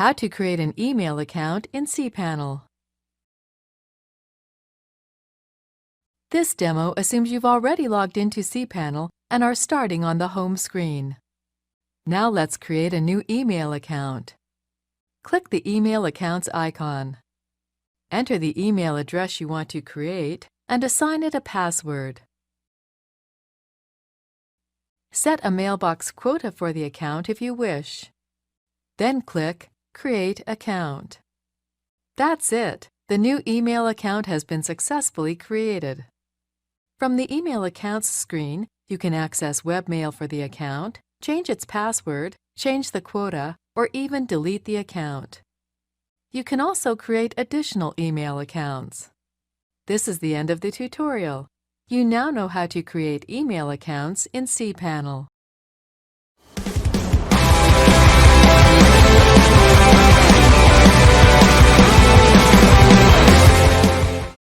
How to create an email account in cPanel. This demo assumes you've already logged into cPanel and are starting on the home screen. Now let's create a new email account. Click the Email Accounts icon. Enter the email address you want to create and assign it a password. Set a mailbox quota for the account if you wish. Then click Create Account. That's it! The new email account has been successfully created. From the Email Accounts screen, you can access webmail for the account, change its password, change the quota, or even delete the account. You can also create additional email accounts. This is the end of the tutorial. You now know how to create email accounts in cPanel.